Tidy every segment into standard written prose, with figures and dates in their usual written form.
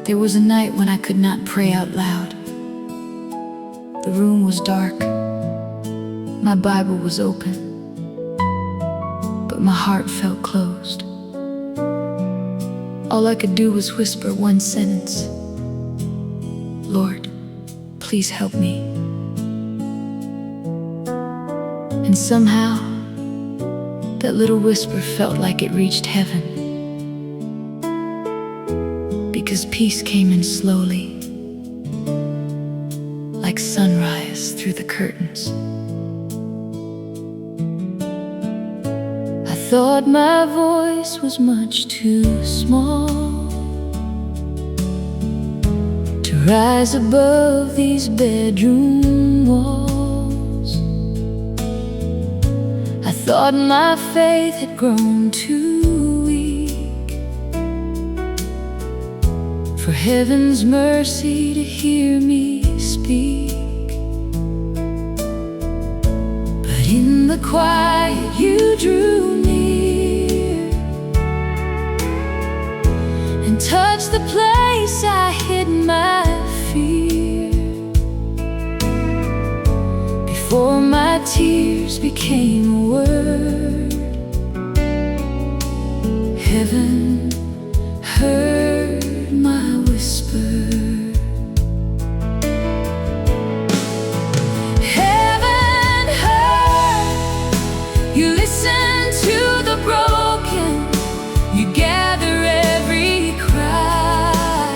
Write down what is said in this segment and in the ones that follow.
There was a night when I could not pray out loud. The room was dark, my Bible was open, but my heart felt closed. All I could do was whisper one sentence: Lord, please help me. And somehow, that little whisper felt like it reached heaven, because peace came in slowly, like sunrise through the curtains. I thought my voice was much too small to rise above these bedroom walls. I thought my faith had grown too weak for heaven's mercy to hear me speak. But in the quiet you drew near and touched the place I hid my fear, before my tears became a word. Heaven heard my whisper. Heaven heard. You listen to the broken, you gather every cry.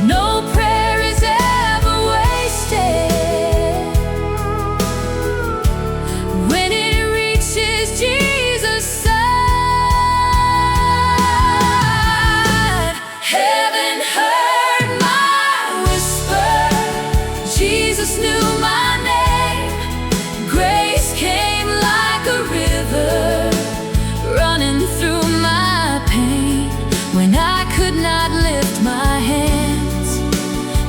No prayer is ever wasted when it reaches Jesus' side. Heaven heard my whisper. Jesus knew my name. Grace came like a river, running through my pain. When I could not lift my hands,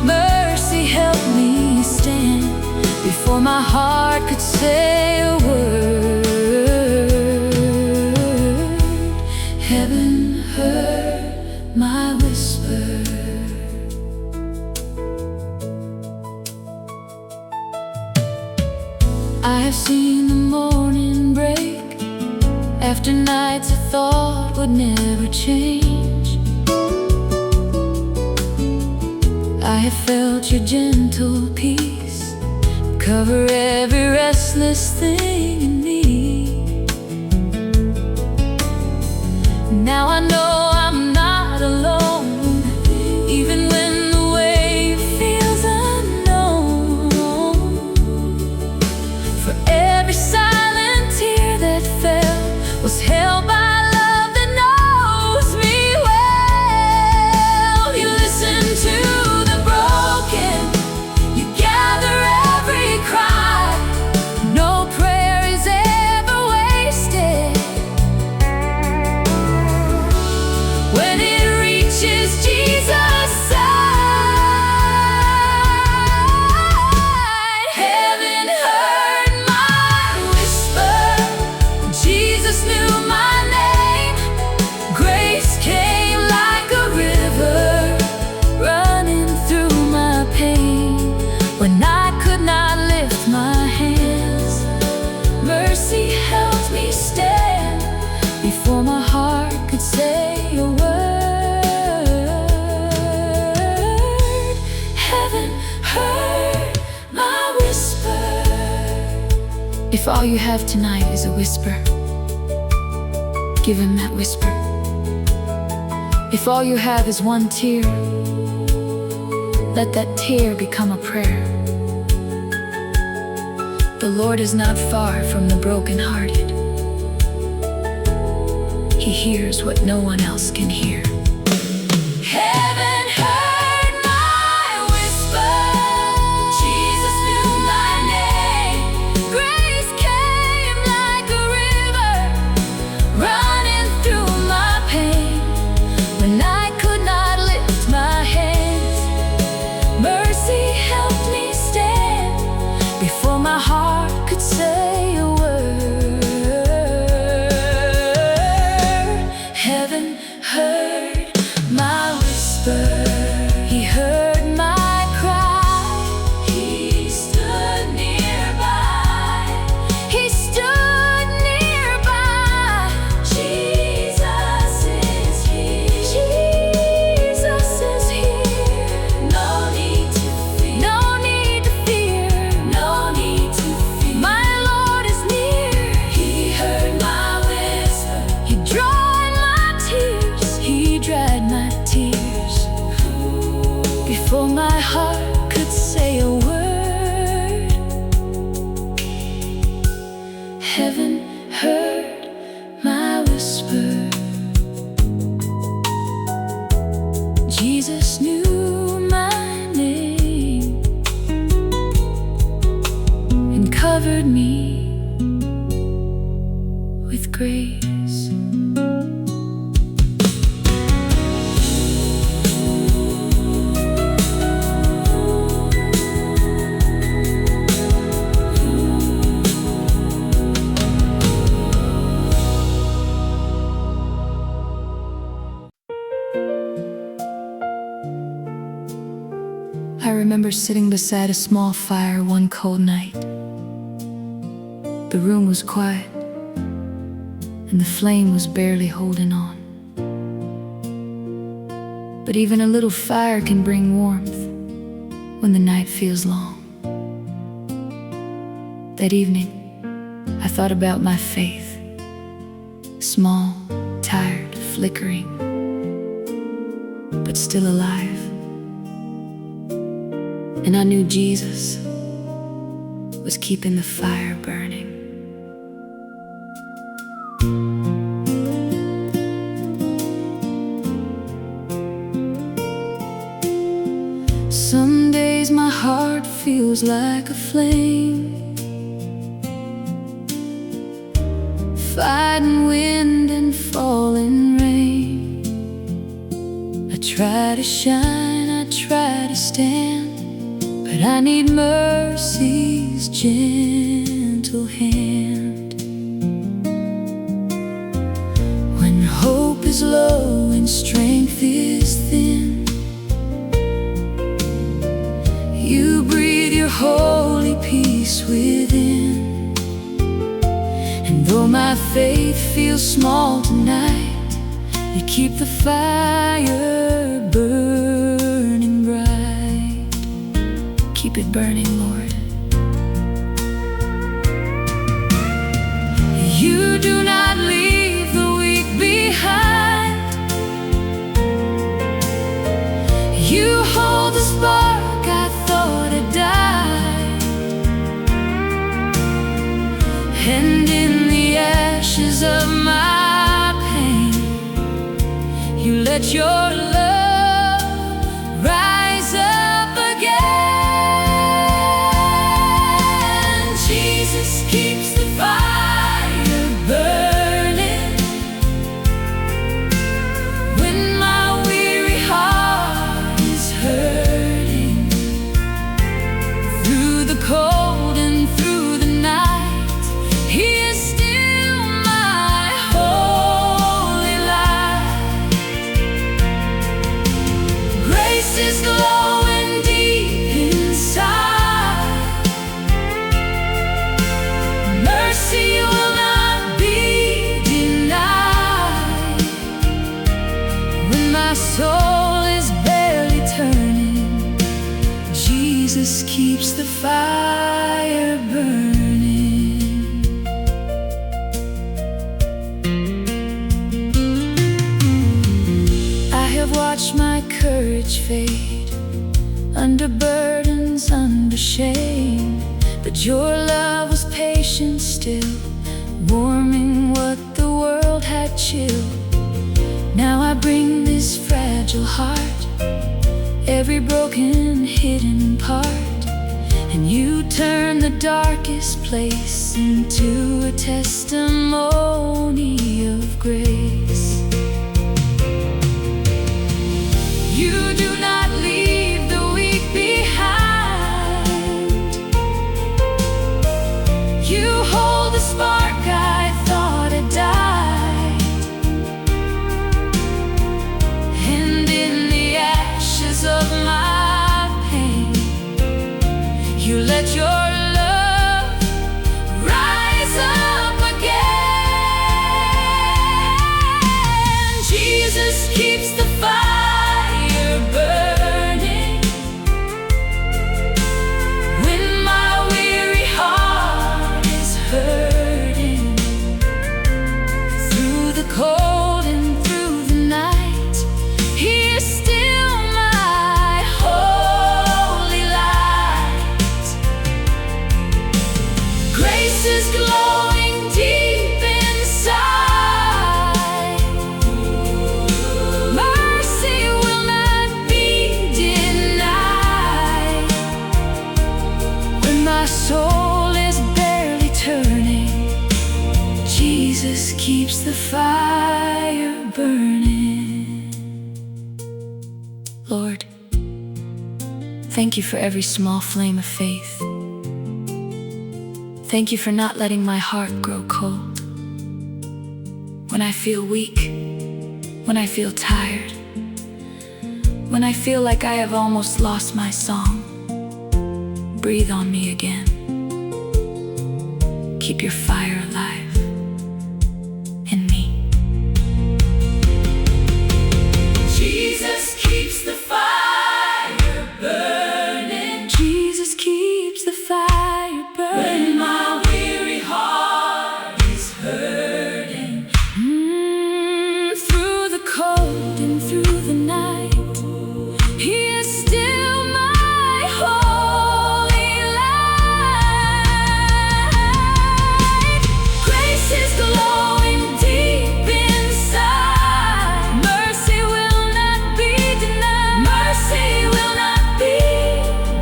mercy helped me stand, before my heart could say a word. Heaven heard my whisper. I have seen the morning break after nights I thought would never change. I have felt your gentle peace cover every restless thing in me. Now I know I'm not alone, even when the way feels unknown. For every silent tear that fell was held by love that knows me well. You listen to the broken, you gather every cry. No prayer is ever wasted when it reaches Jesus' side. Heaven heard my whisper. Jesus knew my name. Grace came like a river, running through my pain. When I could not lift my hands, mercy helped me stand, before my heart could say a word. Heaven heard my whisper. If all you have tonight is a whisper, give him that whisper. If all you have is one tear, let that tear become a prayer. The Lord is not far from the brokenhearted. He hears what no one else can hear. Heaven heard my whisper. Jesus knew my name. Grace came like a river, running through my pain. When I could not lift my hands, mercy helped me stand, before my heart could say a word. Heaven heard my heart could say a word. Heaven heard my whisper. Jesus knew my name and covered me with grace. I remember sitting beside a small fire one cold night. The room was quiet, and the flame was barely holding on. But even a little fire can bring warmth when the night feels long. That evening, I thought about my faith. Small, tired, flickering, but still alive. And I knew Jesus was keeping the fire burning. Some days my heart feels like a flame, fighting wind and falling rain. I try to shine, I try to stand, but I need mercy's gentle hand. When hope is low and strength is thin, you breathe your holy peace within. And though my faith feels small tonight, you keep the fire burning bright. Keep it burning, Lord. You do not leave the weak behind. You hold the spark I thought had died. And in the ashes of my pain, you let your love rise up again. Jesus keeps the fire burning when my weary heart is hurting. Through the cold and through the night, He is still my holy light. Grace is glowing deep inside. Mercy will not be denied. When my soul is barely turning, Jesus keeps the fire burning. I have watched my courage fade under burdens, under shame, but your love was patient still, warming what the world had chilled. Now I bring this fragile heart, every broken hidden part, and you turn the darkest place into a testimony of grace. You do not leave the weak behind. You hold the spark I thought had died. And in the ashes of my pain, you let your love rise up again. Jesus keeps the fire burning. Lord, thank you for every small flame of faith. Thank you for not letting my heart grow cold. When I feel weak, when I feel tired, when I feel like I have almost lost my song, breathe on me again. Keep your fire alive in me. Jesus keeps the fire burning. Jesus keeps the fire burning. When my weary heart is hurting, through the cold and through the night, He is still my holy light. Grace is glowing deep inside. Mercy will not be denied. Mercy will not be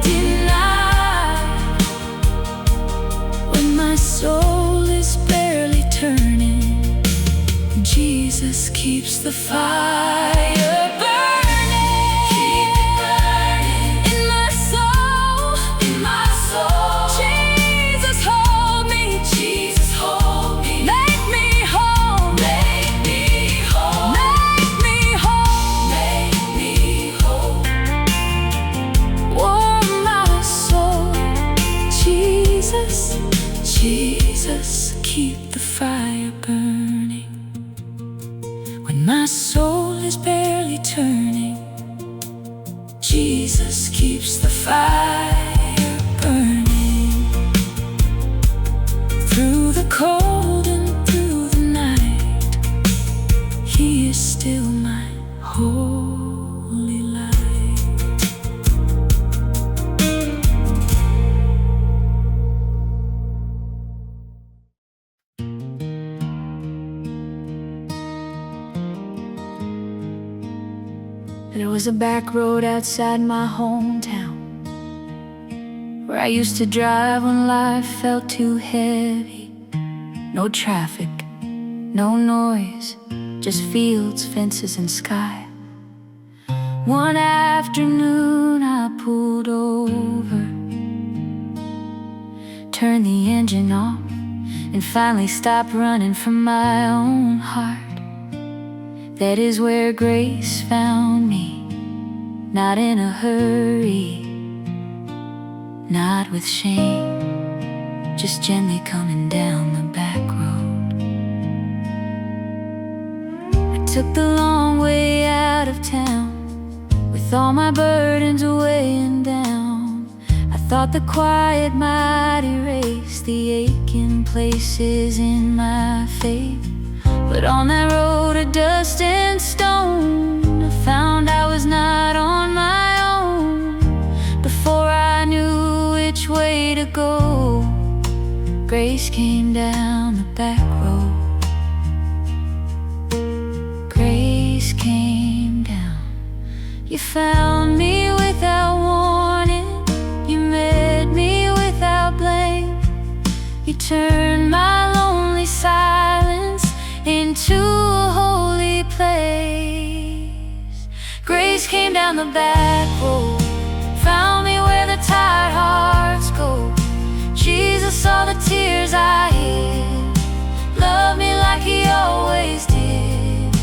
denied. When my soul is barely turning, Jesus keeps the fire burning. Keep it burning in my soul, in my soul. Jesus hold me, Jesus hold me. Make me whole, make me whole, make me whole, make me whole. Warm my soul, Jesus, Jesus, keep the fire burning. When my soul is barely turning, Jesus keeps the fire burning. Through the cold and through the night, He is still my holy light. There was a back road outside my hometown, where I used to drive when life felt too heavy. No traffic, no noise, just fields, fences, and sky. One afternoon I pulled over, turned the engine off, and finally stopped running from my own heart. That is where grace found me, not in a hurry, not with shame, just gently coming down the back road. I took the long way out of town, with all my burdens weighing down. I thought the quiet might erase the aching places in my faith. But on that road of dust and stone, I found I was not on my own. Before I knew which way to go, grace came down the back road. Grace came down. You found me without warning. You met me without blame. You turned my lonely silence into a holy place. Grace came down the back road, found me where the tired hearts go. Jesus saw the tears I hid, loved me like He always did.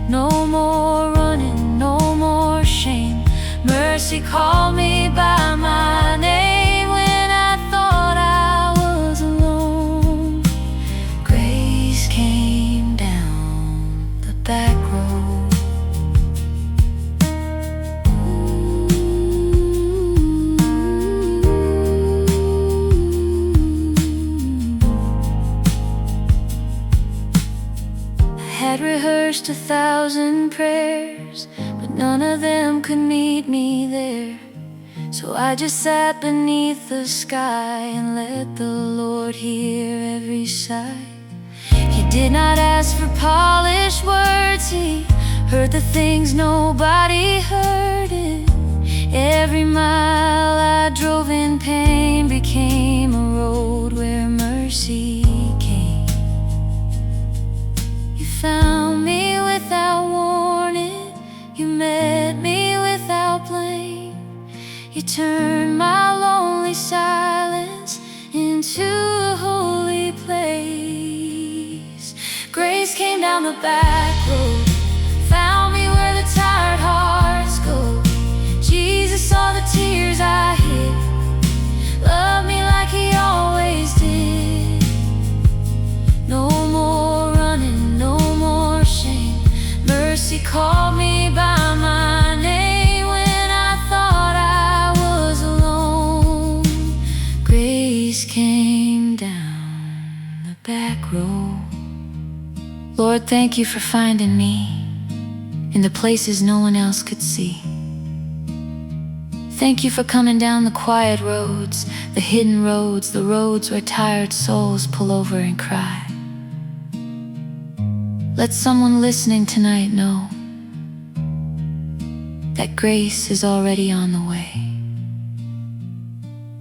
No more running, no more shame. Mercy called me by my name when I thought I was alone. Grace came down the back road. I had rehearsed 1,000 prayers, but none of them could meet me there. So I just sat beneath the sky and let the Lord hear every sigh. He did not ask for polished words, He heard the things nobody heard it. Every mile I drove in pain became a road where mercy came. down the back road, found me where the tired hearts go. Jesus saw the tears I hid, loved me like he always did. No more running, no more shame. Mercy called me by my name when I thought I was alone. Grace came down the back road. Lord, thank you for finding me in the places no one else could see. Thank you for coming down the quiet roads, the hidden roads, the roads where tired souls pull over and cry. Let someone listening tonight know that grace is already on the way.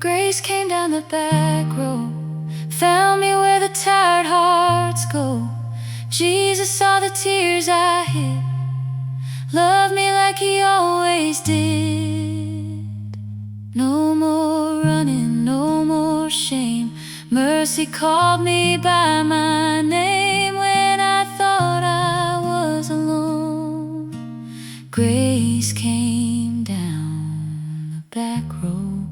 Grace came down the back road, found me where the tired hearts go. Jesus saw the tears I hid, loved me like he always did. No more running, no more shame. Mercy called me by my name when I thought I was alone. Grace came down the back road.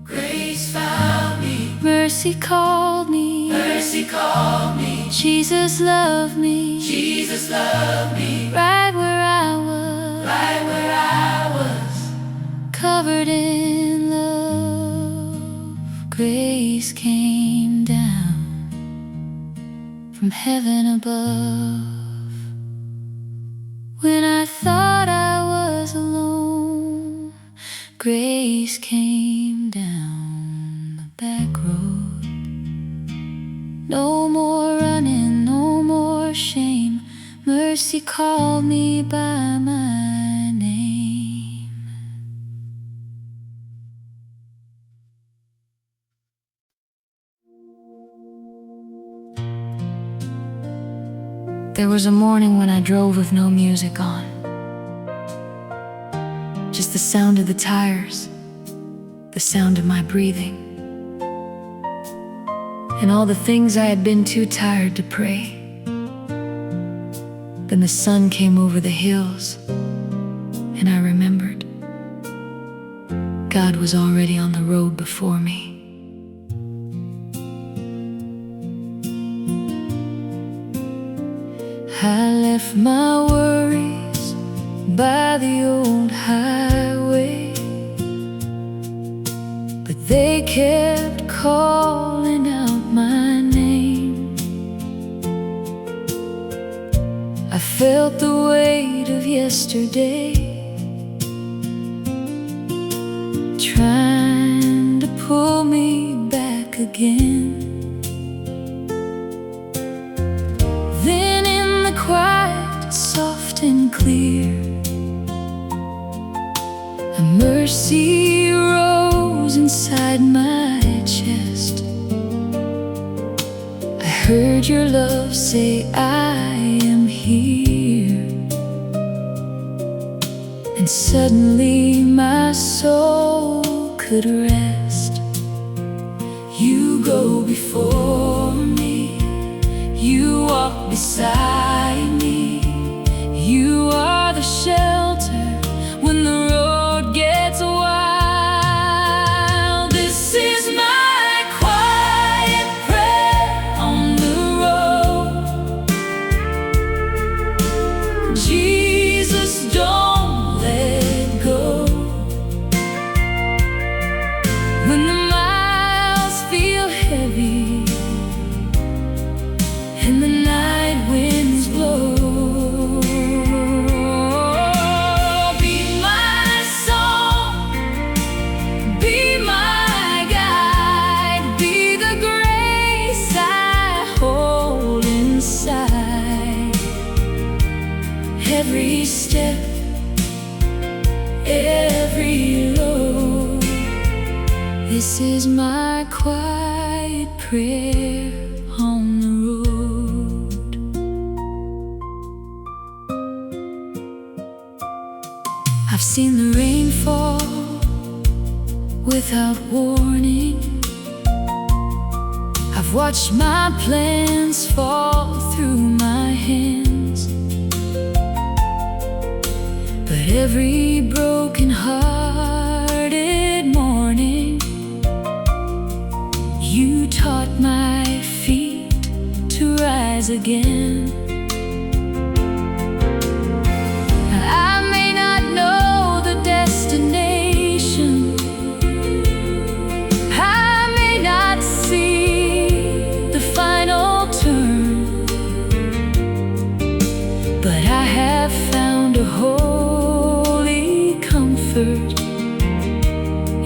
Grace found me. Mercy called me. Mercy called me. Jesus loved me. Jesus loved me. Right where I was. Right where I was. Covered in love. Grace came down from heaven above when I thought I was alone. Grace came down the back road. No more running, no more shame. Mercy called me by my name. There was a morning when I drove with no music on, just the sound of the tires, the sound of my breathing, and all the things I had been too tired to pray. Then the sun came over the hills, and I remembered God was already on the road before me. I left my worries by the old highway, but they kept calling out my name. I felt the weight of yesterday, trying to pull me back again. Then in the quiet, soft and clear, a mercy rose inside my chest. I heard your love say, I am here. And suddenly my soul could rest. You go before me, you walk beside me. You are the shelter when the road gets wild. This is my quiet prayer on the road. Jesus, don't let go. When the miles feel heavy and the night winds blow, every step, every load. This is my quiet prayer on the road. I've seen the rain fall without warning. I've I've watched my plans fall through my hands, but every broken-hearted morning you taught my feet to rise again. I may not know the destination, I may not see the final turn, but I have found a holy comfort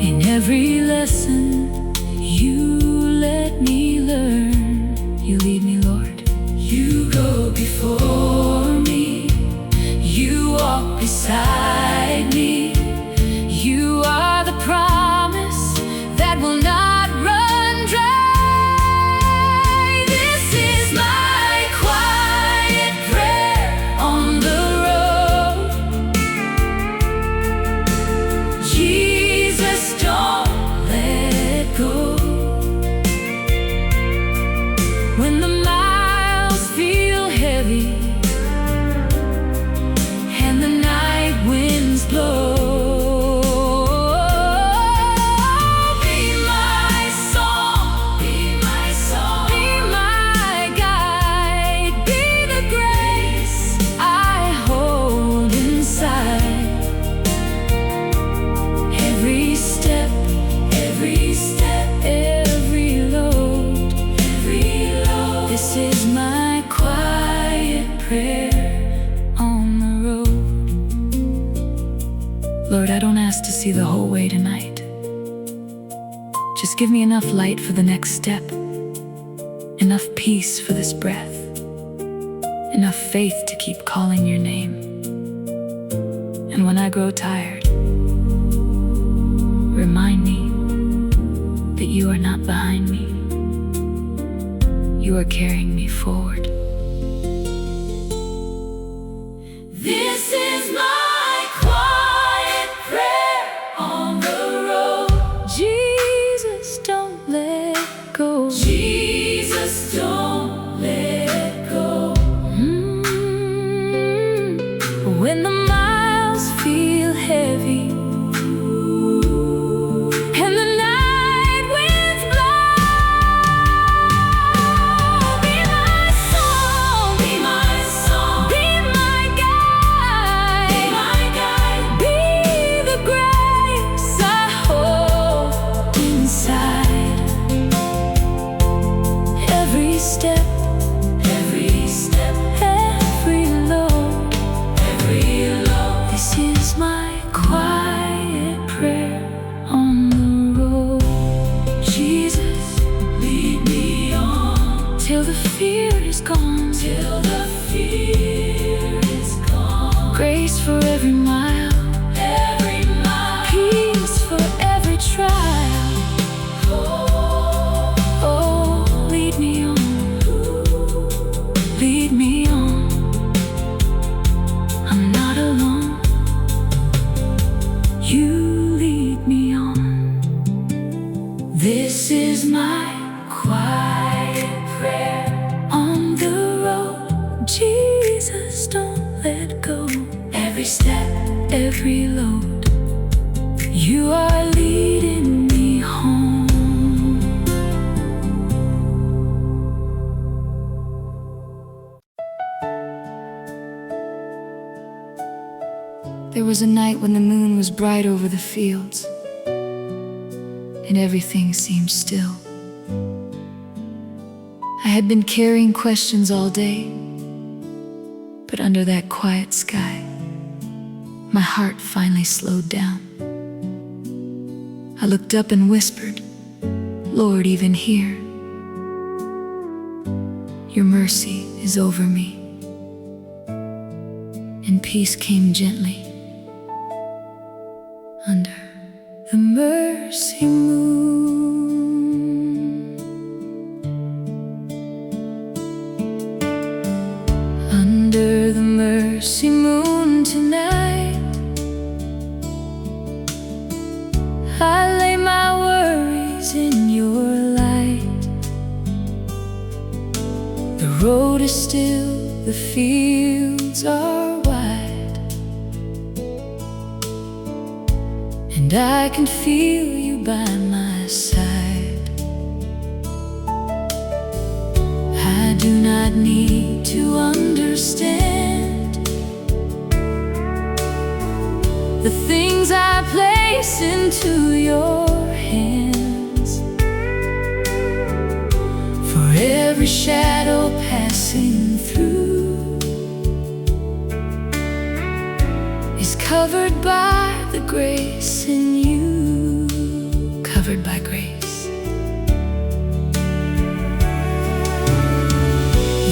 in every lesson you let me learn. You lead me, Lord. You go before me, you walk beside me. You are the promise that will not run dry. This is my quiet prayer on the road. Jesus, don't let go. When the miles feel heavy and the night winds blow, be my song, be my song, be my guide, be the grace I hold inside. Every step, every step, every load, this is my quiet prayer on the road. Lord, I don't ask to see the whole way tonight. Just give me enough light for the next step, enough peace for this breath, enough faith to keep calling your name. And when I grow tired, remind me that you are not behind me. You are carrying me forward. This is my quiet prayer on the road. Jesus, don't let go. Jesus, don't let go. When the miles feel heavy and the night winds blow, be my song, be my song, be my guide, be the grace I hold inside. Every step, every step, every load, this is my quiet prayer on the road. Jesus, lead me on till the fear is gone, till the fear is gone. Grace for every mile, peace for every trial. Oh, lead me on, lead me on. I'm not alone. You lead me on. This is my quiet prayer on the road. Jesus, don't let go. Every step, every load, you are leading me home. There was a night when the moon was bright over the fields, and everything seemed still. I had been carrying questions all day, but under that quiet sky, my heart finally slowed down. I looked up and whispered, Lord, even here, your mercy is over me. And peace came gently under the mercy moon. Under the mercy moon tonight, I lay my worries in your light. The road is still, the fields are wide, and I can feel you by my side. I do not need to understand the things I place into your hands. For every shadow passing through is covered by the grace in you, covered by grace.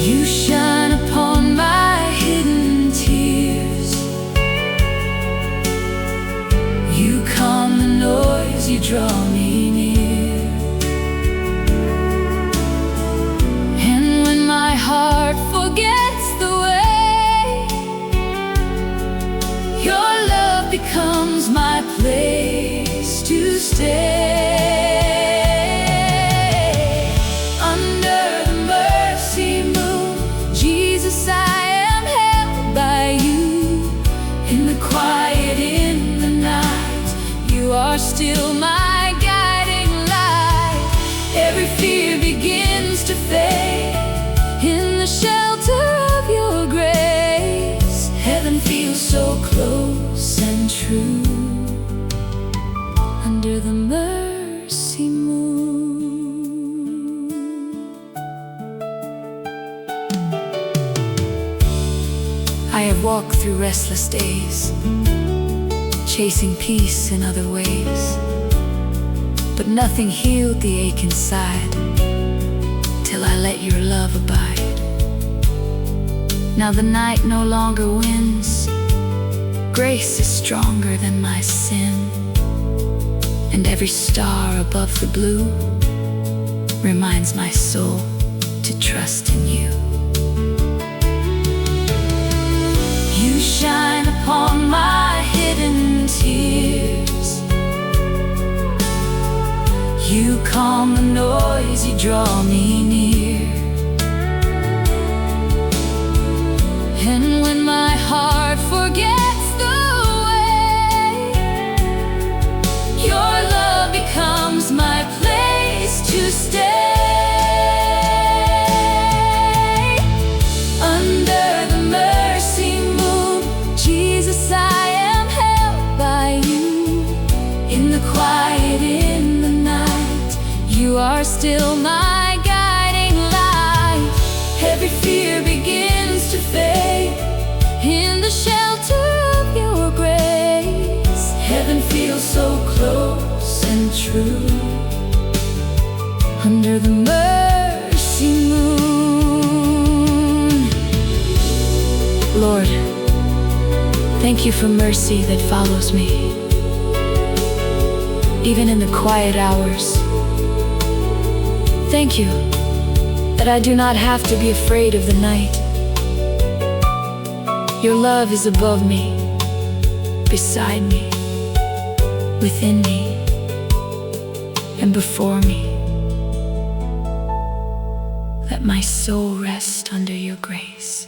You shine upon my hidden tears. You calm the noise, you draw me near. And when my heart forgets the way, your love becomes my place to stay. Under the mercy moon, Jesus, I am held by you. In the quiet, in the night, you are still my guiding light. Every fear begins to fade in the shelter of your grace. Heaven feels so close and true under the mercy moon. I have walked through restless days, chasing peace in other ways, but nothing healed the ache inside till I let your love abide. Now the night no longer wins. Grace is stronger than my sin, and every star above the blue reminds my soul to trust in you. You shine upon my hidden tears. You calm the noise, you draw me near. And when my heart forgets the way, your love becomes my place to stay. Under the mercy moon, Jesus, I am held by you. In the quiet, in the night, you are still my guiding light. Every fear begins to fade in the shelter of your grace. Heaven feels so close and true under the mercy moon. Lord, thank you for mercy that follows me, even in the quiet hours. Thank you that I do not have to be afraid of the night. Your love is above me, beside me, within me, and before me. Let my soul rest under your grace.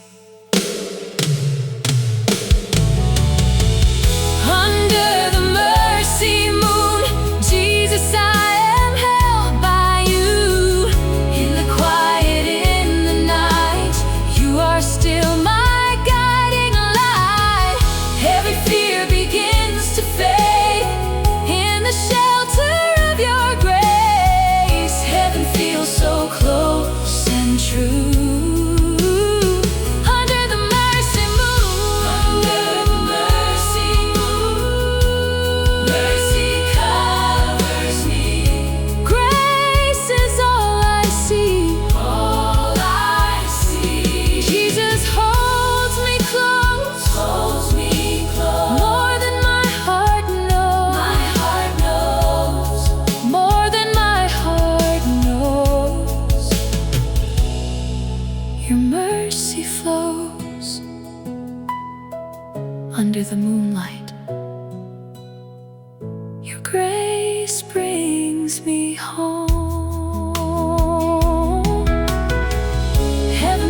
Under the mercy moon, Jesus, I am held by you. In the quiet, in the night, you are still my guiding light. Every fear begins to fade in the shelter of your grace. Heaven feels so close and true. Your mercy flows under the moonlight. Your grace brings me home. Heaven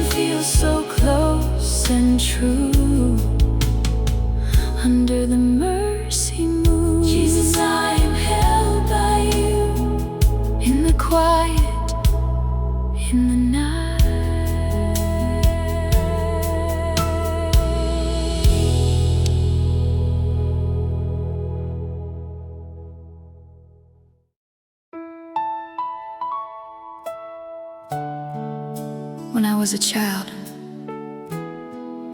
When I was a child,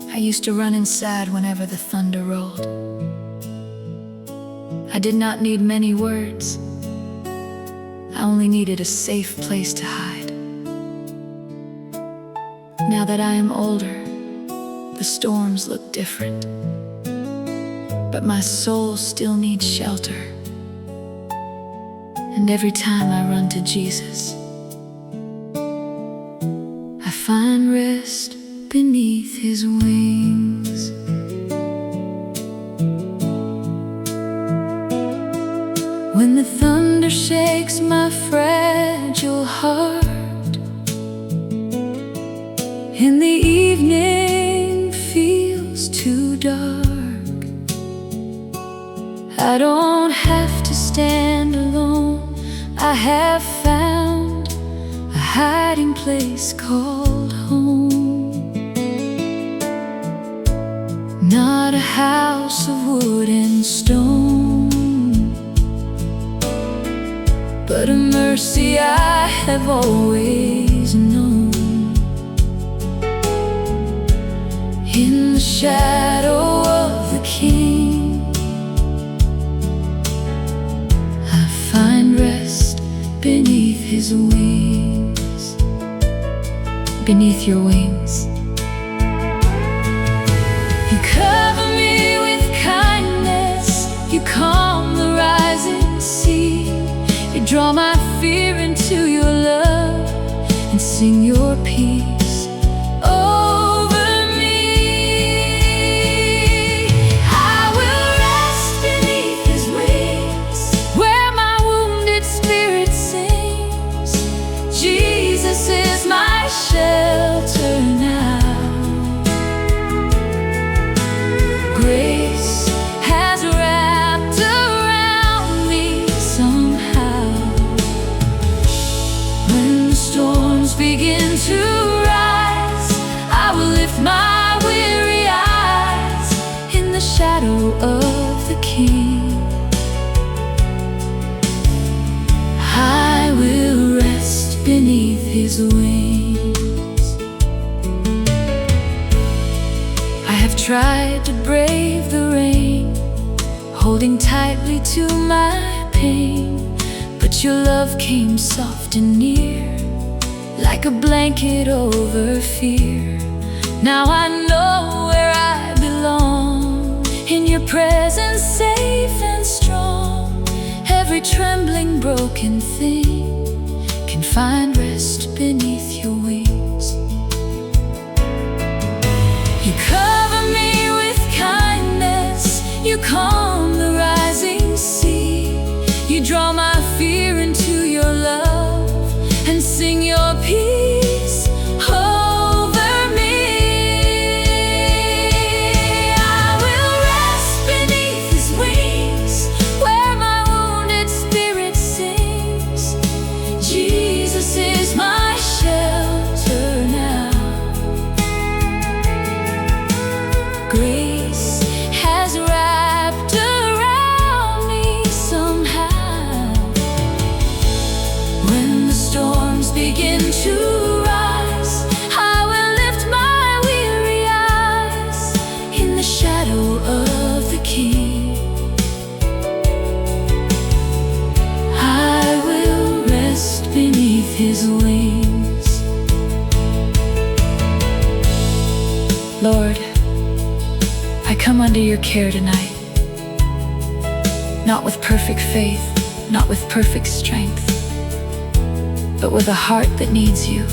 I used to run inside whenever the thunder rolled. I did not need many words. I only needed a safe place to hide. Now that I am older, the storms look different, but my soul still needs shelter. And every time I run to Jesus, I find rest beneath His wings. When the thunder shakes my fragile heart, and the evening feels too dark, I don't have to stand alone. I have found a hiding place called home. Not a house of wood and stone, but a mercy I have always known. In the shadow of the King, I find rest beneath His wings. Beneath your wings, you cover me with kindness. You calm the rising sea. You draw my fear into your love and sing your peace over me. I will rest beneath His wings, where my wounded spirit sings. Jesus is my shelter now. Grace has wrapped around me somehow. When the storms begin to rise, I will lift my weary eyes in the shadow of the King. I will rest beneath His wings. I have tried to brave the rain, holding tightly to my pain, but your love came soft and near, like a blanket over fear. Now I know where I belong, in your presence safe and strong. Every trembling broken thing can find rest beneath your wings. You cover me with kindness. You calm the rising sea. You draw my fear into your love and sing your peace over me. I will rest beneath His wings, where my wounded spirit sings. Jesus is my shelter now. Grace has wrapped around me somehow. When the storms begin to rise, I will lift my weary eyes in the shadow of the King. I will rest beneath His wings. Lord, I come under your care tonight, not with perfect faith, not with perfect strength, but with a heart that needs you.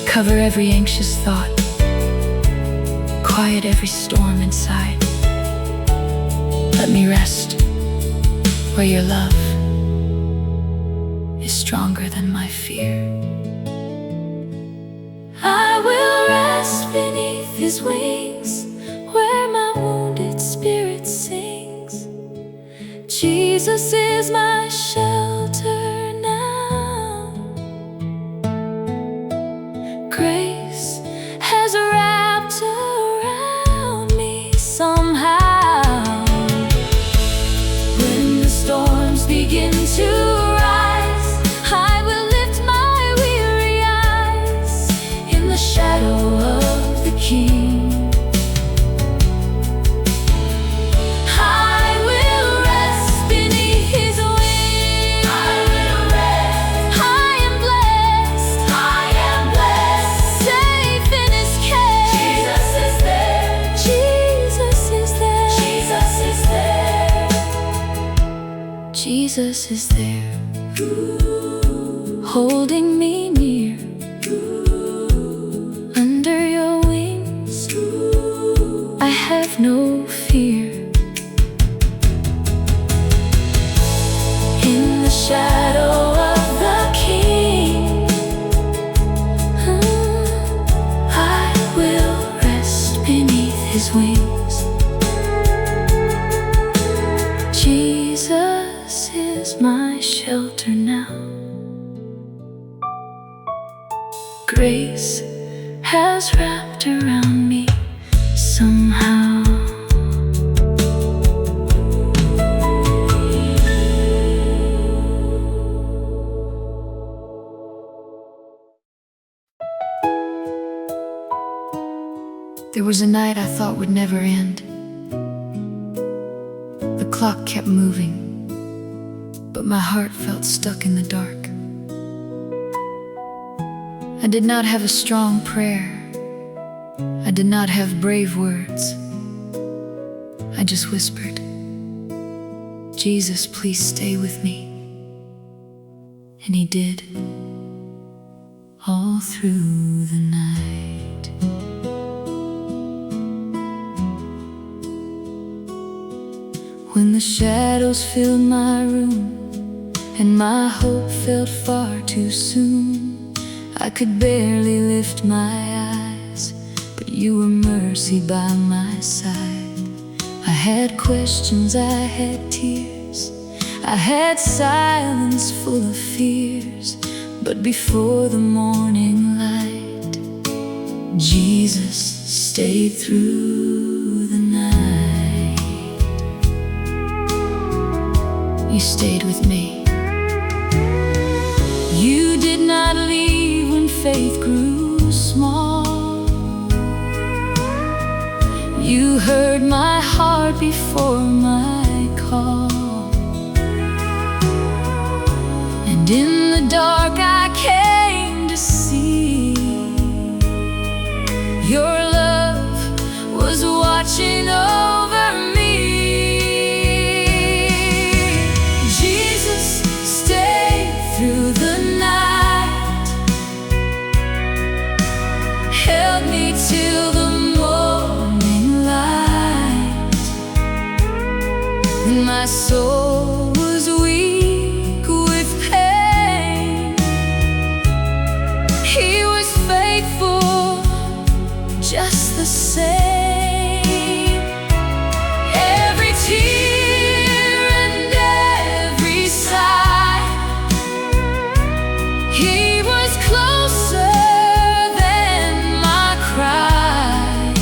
Cover every anxious thought, quiet every storm inside. Let me rest where your love is stronger than my fear. I will rest beneath His wings, where my wounded spirit sings. Jesus is my shelter now. Grace has wrapped around me somehow. When the storms begin to rise, I will lift my weary eyes Jesus is there, holding me near. Under your wings, I have no fear. In the shadow of the King, I will rest beneath His wings. Jesus is my shelter now. Grace has wrapped around me somehow. There was a night I thought would never end. The clock kept moving, but my heart felt stuck in the dark. I did not have a strong prayer. I did not have brave words. I just whispered, Jesus, please stay with me. And He did, all through the night. When the shadows filled my room and my hope felt far too soon, I could barely lift my eyes, but you were mercy by my side. I had questions, I had tears, I had silence full of fears, but before the morning light, Jesus stayed through the night. You stayed with me. You did not leave when faith grew small. You heard my heart before my call. And in the dark I came to see your love was watching over me. Jesus stayed through the night, held me till the morning light. When my soul was weak with pain, He was faithful just the same. Every tear and every sigh, He was closer than my cry.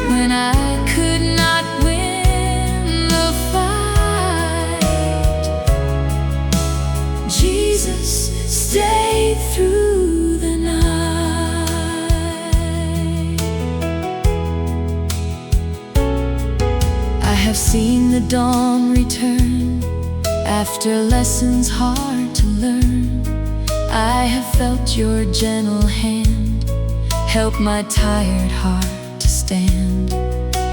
When I could not win the fight, Jesus stayed through the night. I have seen the dawn return after lessons hard to learn. I have felt your gentle hand help my tired heart to stand.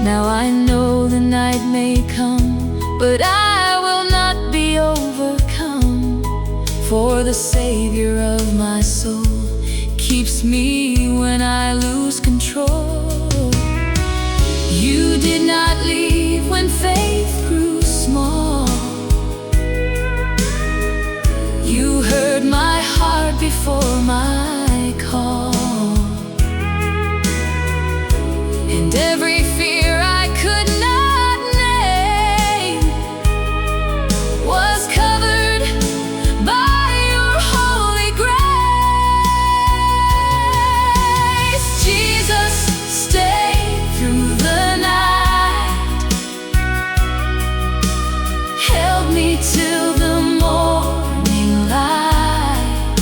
Now I know the night may come, but I will not be overcome, for the Savior of my soul keeps me when I lose control. You did not leave when faith grew small. You heard my heart before my call. And every fear I could not name was covered by your holy grace. Jesus stayed through the night, held me till the morning light.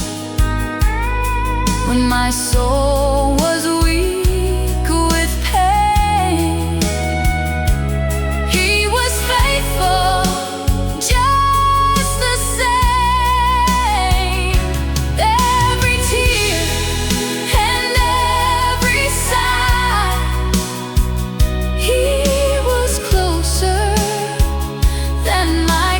When my soul was weak with pain, He was faithful just the same. Every tear and every sigh, He was closer than my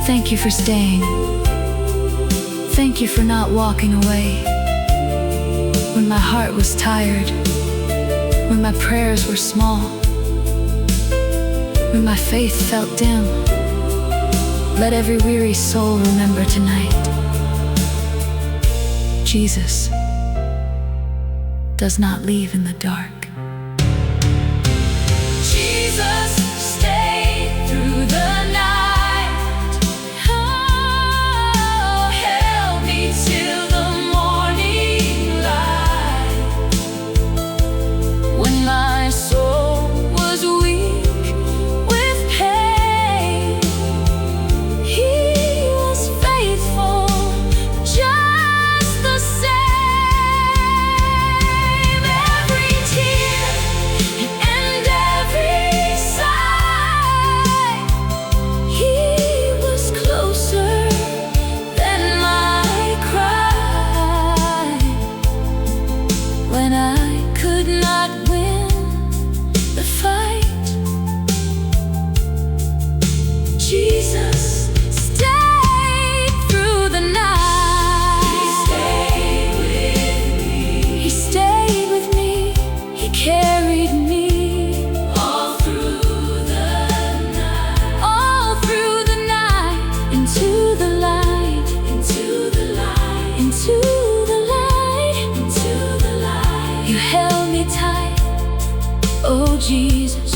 Thank you for staying. Thank you for not walking away when my heart was tired, when my prayers were small, when my faith felt dim. Let every weary soul remember tonight, Jesus does not leave in the dark. Jesus stayed through the night. Oh, held me till the morning light. When my soul was weak with pain, He was faithful just the same. Every tear and every sigh, He was closer than my cry. When I could not win the fight, Jesus stayed through the night. He stayed with me. He carried me all through the night. All through the night, into the light, into the light, into the light, into the light. You held me tight. Oh Jesus,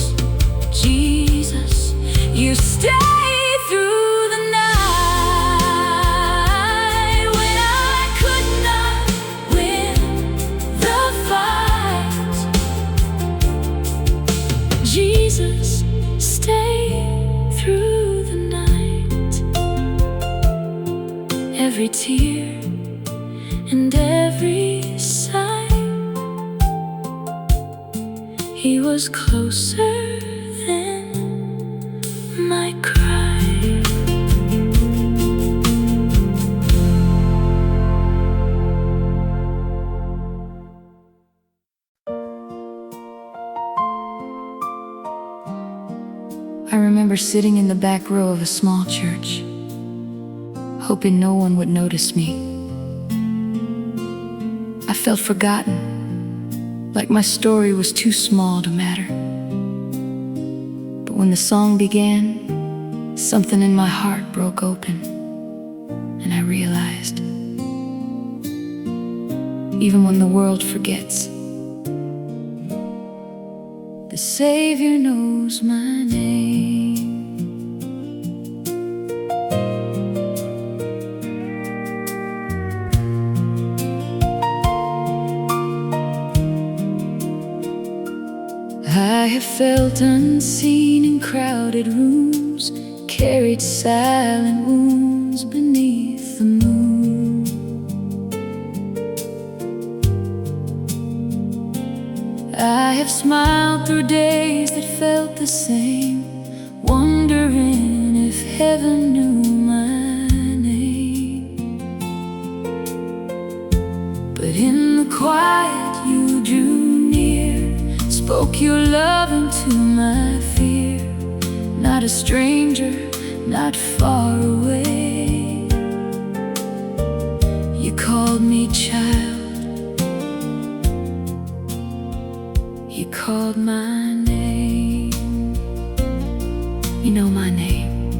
Jesus, you stayed through the night. When I could not win the fight, Jesus stayed through the night. Every tear and every sigh, He was closer than my cry. I remember sitting in the back row of a small church, hoping no one would notice me. I felt forgotten, like my story was too small to matter. But when the song began, something in my heart broke open, and I realized, even when the world forgets, the Savior knows my name. I have felt unseen in crowded rooms, carried silent wounds beneath the moon. I have smiled through days that felt the same, wondering if heaven knew my name. But in the quiet you drew near, spoke your love into my fear. Not a stranger, not far away. You called me child. You called my name. You know my name.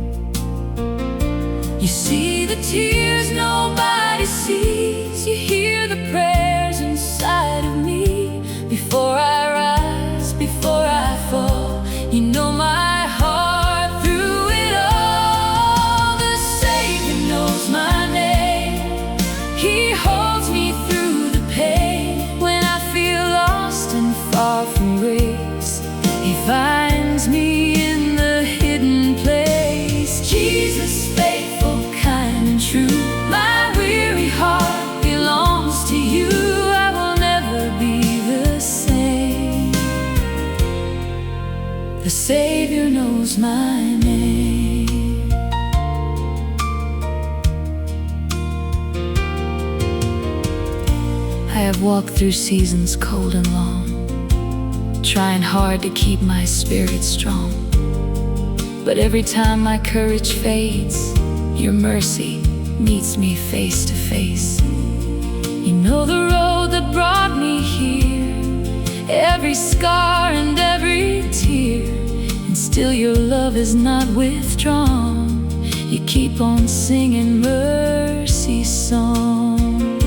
You see the tears nobody sees. You hear the prayers inside of me. Before I rise, before I fall, you know my heart through it all. The Savior knows my name. He holds me through the pain. When I feel lost and far from grace, He finds me in the hidden place. Jesus, faithful, kind and true, my weary heart belongs to you. I will never be the same. The Savior knows my name. I have walked through seasons cold and long, trying hard to keep my spirit strong. But every time my courage fades, Your mercy meets me face to face. You know the road that brought me here, every scar and every tear, and still your love is not withdrawn. You keep on singing mercy song.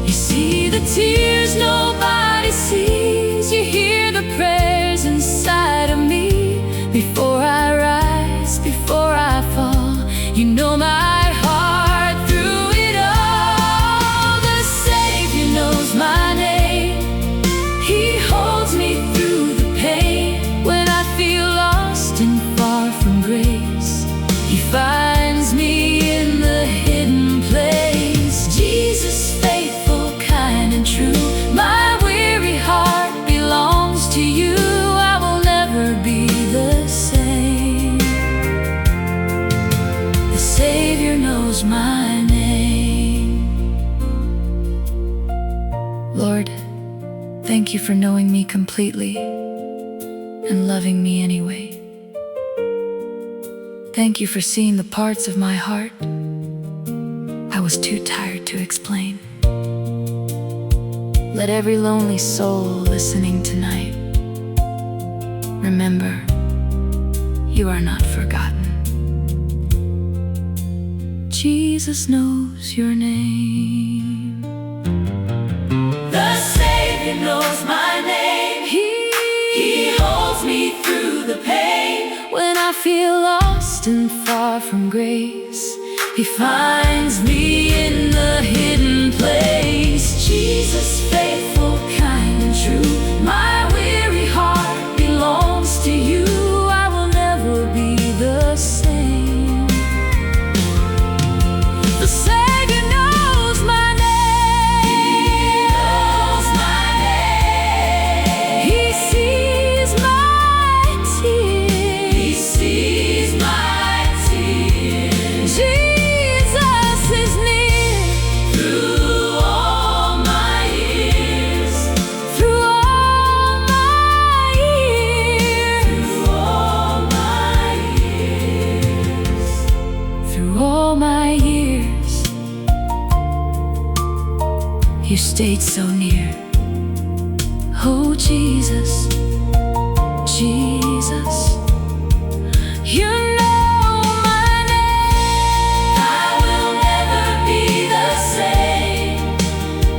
You see the tears nobody sees. You hear the prayers inside of me. Before I rise, before I fall, you know my heart through it all. The Savior knows my name. He holds me through the pain. When I feel lost and far from grace, He finds me in the hidden place. Jesus, faithful, kind, and true, my weary heart belongs to you. I will never be the same. The Savior knows my name. Lord, thank you for knowing me completely and loving me anyway. Thank you for seeing the parts of my heart I was too tired to explain. Let every lonely soul listening tonight remember, you are not forgotten. Jesus knows your name. The Savior knows my name. He holds me through the pain. When I feel lost and far from grace, He finds me in the hidden place. Jesus, faithful, kind, and true, my weary heart belongs to you. I will never be the same. The Savior knows my name. He knows my name. He sees my tears. He sees my tears. Jesus is near through all my years. Through all my years. Through all my years. Through all my years, you stayed so near. Oh Jesus, Jesus, you know my name. I will never be the same.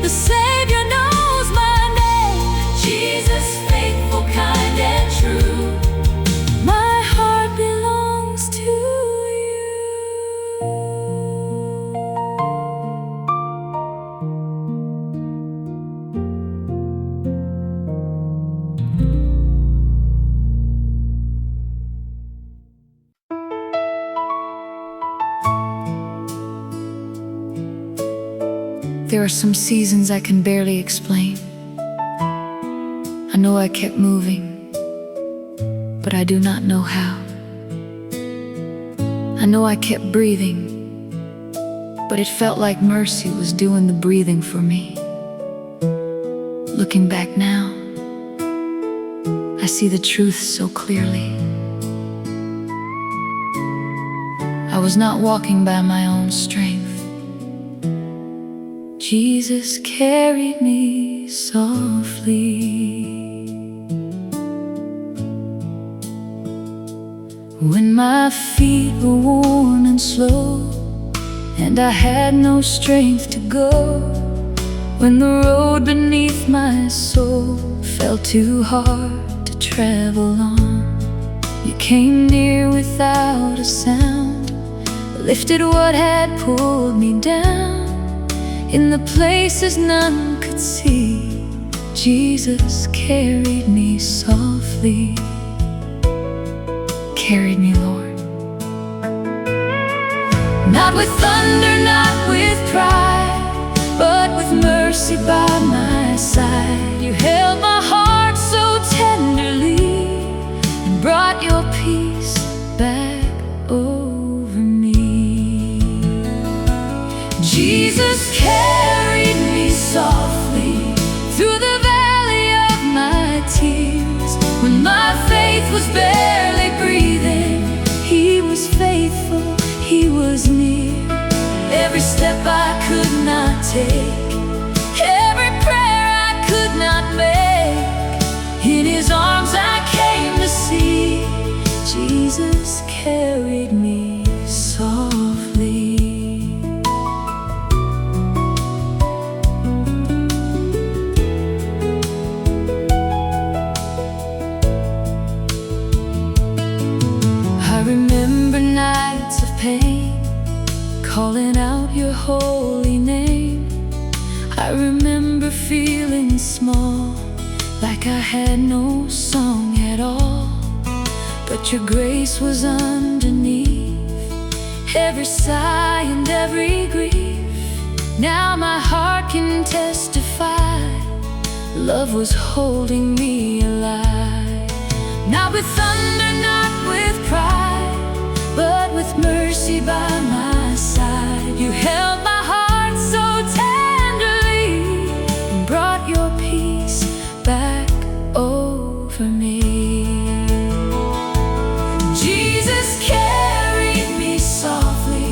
The Savior knows my name. Jesus, faithful, kind, and true, my heart belongs to you. There are some seasons I can barely explain. I know I kept moving, but I do not know how. I know I kept breathing, but it felt like mercy was doing the breathing for me. Looking back now, I see the truth so clearly. I was not walking by my own strength. Jesus carried me softly. When my feet were worn and slow, and I had no strength to go, when the road beneath my soul felt too hard to travel on, you came near without a sound, lifted what had pulled me down. In the places none could see, Jesus carried me softly. Carried me, Lord. Not with thunder, not with pride, but with mercy by my side. You held my heart so tenderly and brought your peace back over me. Jesus carried me softly through the valley of my tears. When my faith was barely breathing, He was faithful, He was near. step I could not take, every prayer I could not make. In His arms I came to see. Jesus carried me softly. I remember nights of pain, calling out your holy name. I remember feeling small, like I had no song at all. But your grace was underneath every sigh and every grief. Now my heart can testify, love was holding me alive. Not with thunder, not with pride, but with mercy by my side. You held my heart so tenderly and brought your peace back over me. Jesus carried me softly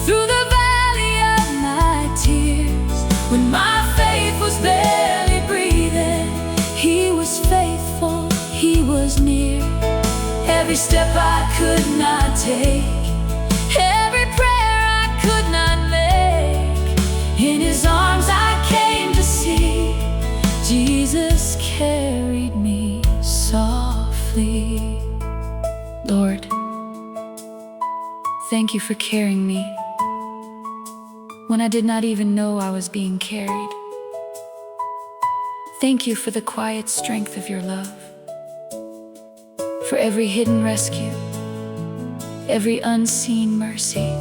through the valley of my tears. When my faith was barely breathing, He was faithful, He was near. Every step I could not take, every prayer I could not make, in His arms I came to see. Jesus carried me softly. Lord, thank you for carrying me when I did not even know I was being carried. Thank you for the quiet strength of your love, for every hidden rescue, every unseen mercy,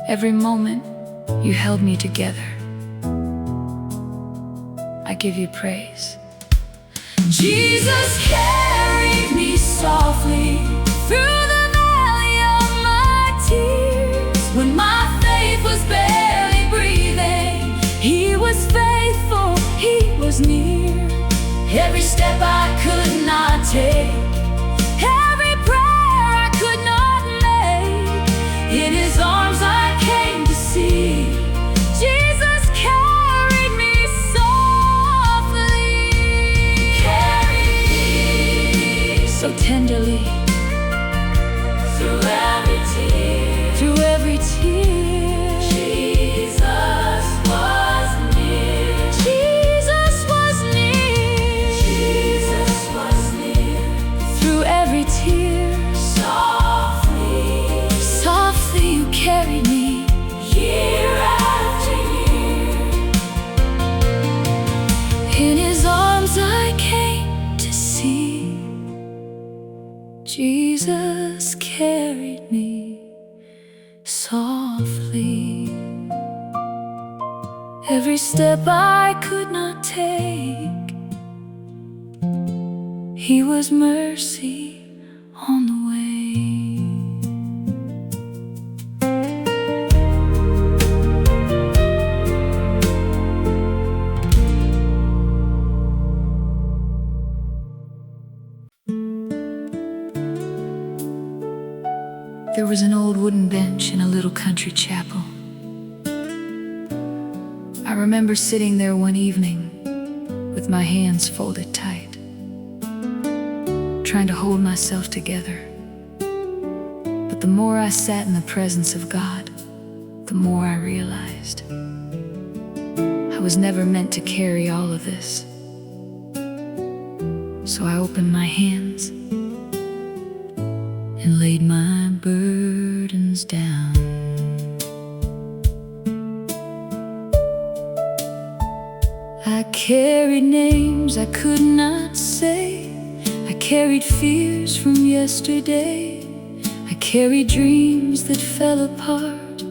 every moment you held me together. I give you praise. Jesus carried me softly through the valley of my tears. When my faith was barely breathing, He was faithful, He was near. Every step I could not take, every prayer I could not make, in His arms I came to see. Jesus carried me softly, carried me so tenderly through every tear, through every tear. Jesus was near. Jesus was near. Jesus was near. Through every tear, softly, softly you carried me, year after year. In His arms I came to see. Jesus carried me softly. Every step I could not take, He was mercy on the way. There was an old wooden bench in a little country chapel. I remember sitting there one evening with my hands folded tight, trying to hold myself together. But the more I sat in the presence of God, the more I realized I was never meant to carry all of this. So I opened my hands and laid my burdens down. I carried names I could not say. I carried fears from yesterday. I carried dreams that fell apart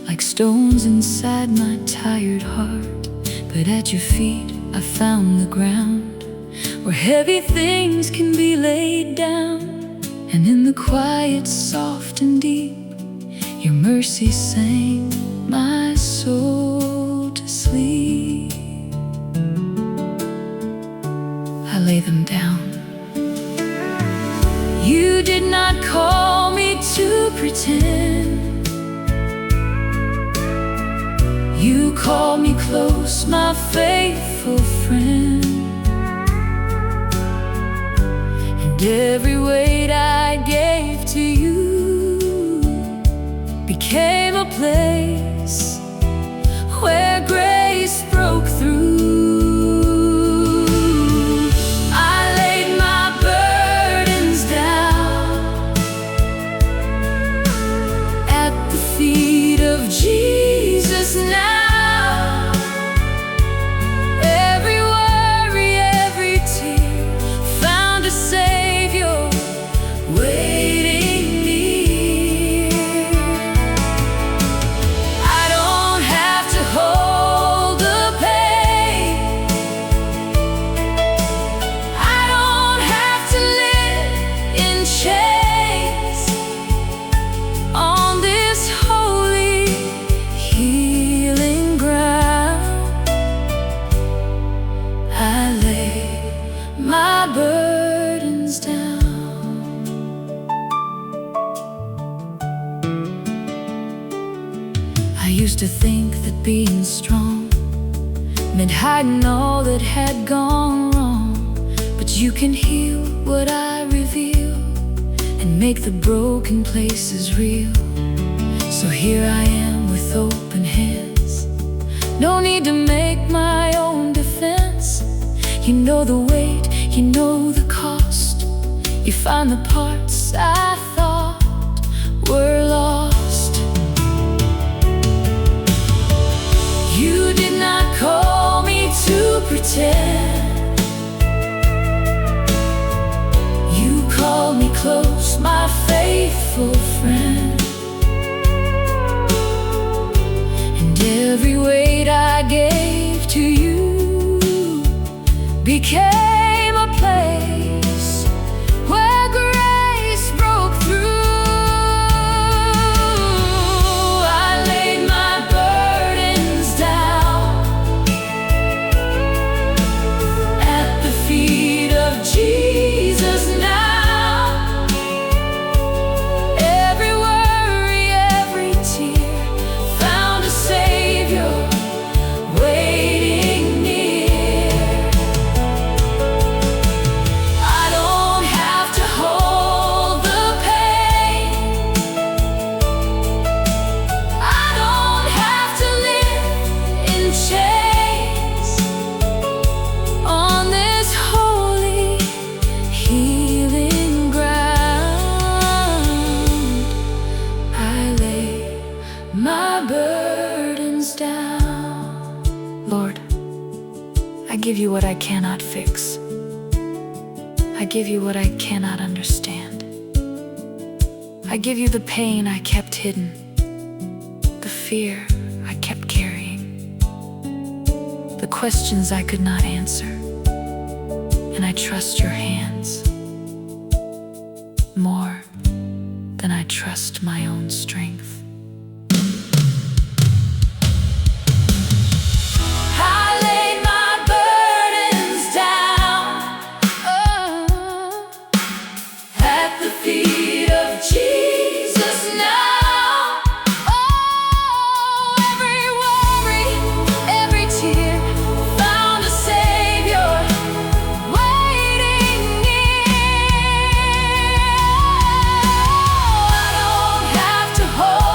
like stones inside my tired heart. But at your feet I found the ground where heavy things can be laid down. And in the quiet, soft and deep, your mercy sang my soul to sleep. I lay them down. You did not call me to pretend. You call me close, my faithful friend, and every weight I gave to you became a place where grace broke through. I laid my burdens down at the feet of Jesus now. Every worry, every tear found a Savior waiting near. I don't have to hold the pain, I don't have to live in chains. On this holy healing ground, I lay my burdens down. I used to think that being strong meant hiding all that had gone wrong, but you can heal what I reveal and make the broken places real. So here I am with open hands, no need to make my own defense. You know the weight, you know the cost, you find the parts I thought were lost. You did not call me to pretend, you called me close, my faithful friend, and every weight I gave to you became a place where grace broke through. I laid my burdens down at the feet of Jesus now. Every worry, every tear found a Savior waiting near. I don't have to hold the pain, I don't have to live in chains. On this holy healing ground, I lay my burdens down. Lord, I give you what I cannot fix, I give you what I cannot understand. I give you the pain I kept hidden, the fear I kept carrying, the questions I could not answer, and I trust your hands more than I trust my own strength. I laid my burdens down at the feet of Jesus now. Oh, every worry, every tear found a Savior waiting near. I don't have to hold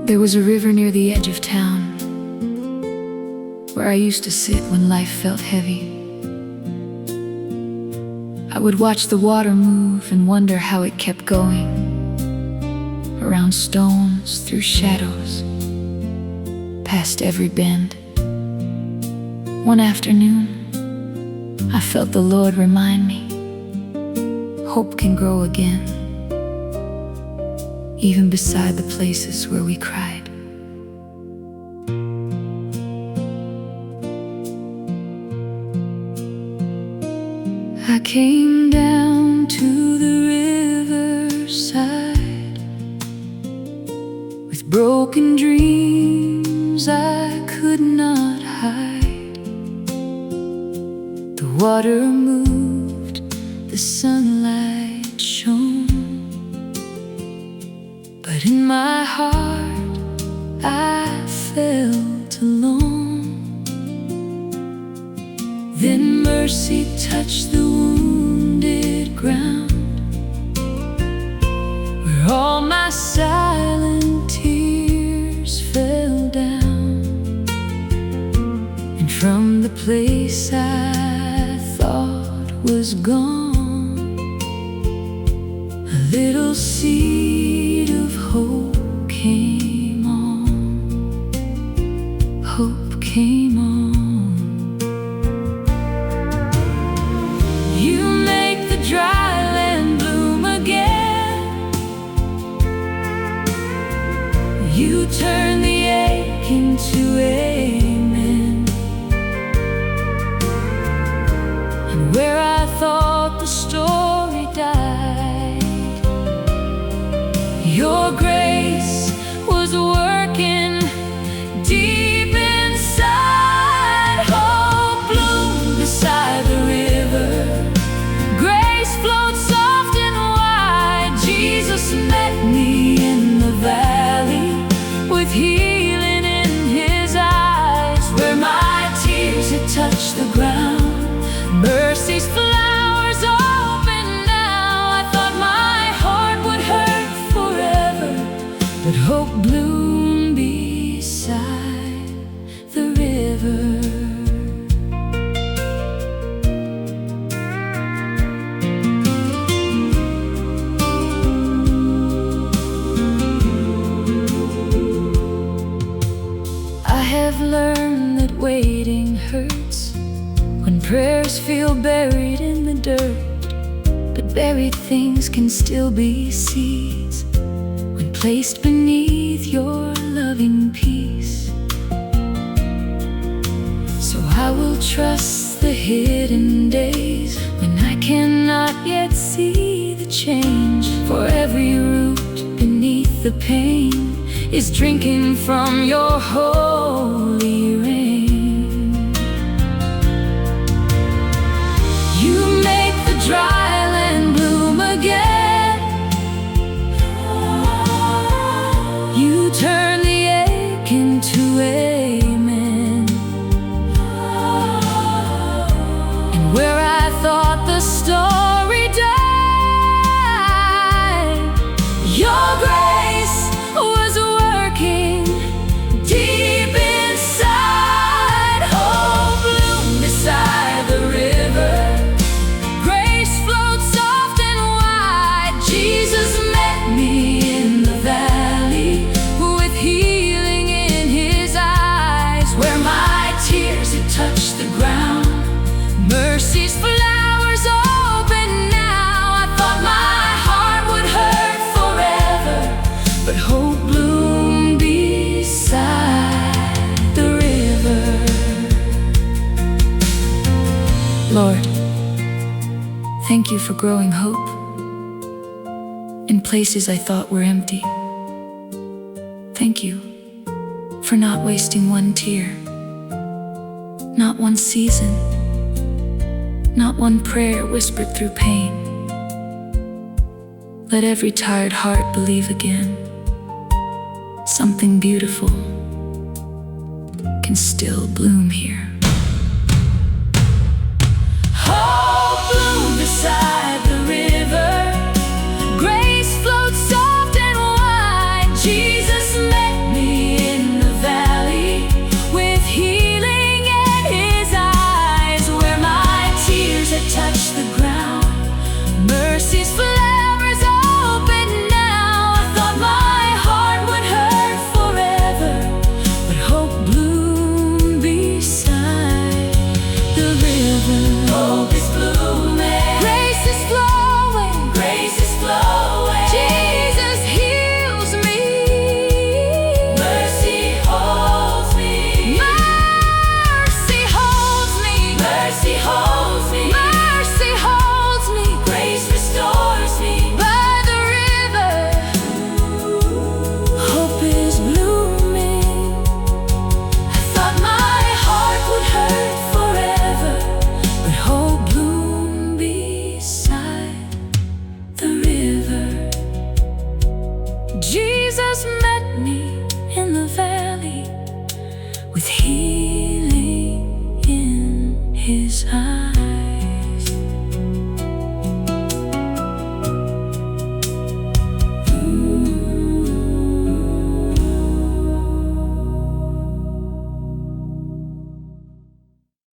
There was a river near the edge of town where I used to sit when life felt heavy. I would watch the water move and wonder how it kept going, around stones, through shadows, past every bend. One afternoon, I felt the Lord remind me, hope can grow again, even beside the places where we cried. I came down to the riverside with broken dreams I could not hide. The water moved, the sunlight shone, but in my heart I felt alone. Then mercy touched the wounded ground, where all my silent tears fell down. And from the place I thought was gone, a little seed of hope came on. Hope came on. Dry land bloom again. You turn the ache into amen. And where I thought the story died, your grace was working deep inside. Hope bloomed beside the river. Jesus met me in the valley with healing in his eyes, where my tears had touched the ground. Mercy's flowers open now. I thought my heart would hurt forever, but hope bloomed beside the river. I've learned that waiting hurts when prayers feel buried in the dirt, but buried things can still be seeds when placed beneath your loving peace. So I will trust the hidden days when I cannot yet see the change, for every root beneath the pain is drinking from your holy rain. You make the dry land bloom again. You turn the ache into amen. And where I thought the story died, your grace was working deep inside. Hope bloomed beside the river. Grace flowed soft and wide. Jesus met me in the valley with healing in his eyes, where my tears had touched the ground. Mercy's flowers open now. I thought my heart would hurt forever, but hope bloomed beside the river. Lord, thank you for growing hope in places I thought were empty. Thank you for not wasting one tear, not one season, not one prayer whispered through pain. Let every tired heart believe again. Something beautiful can still bloom here. Hope bloomed beside the river. Grace flowed soft and wide. Jesus met me with healing in his eyes.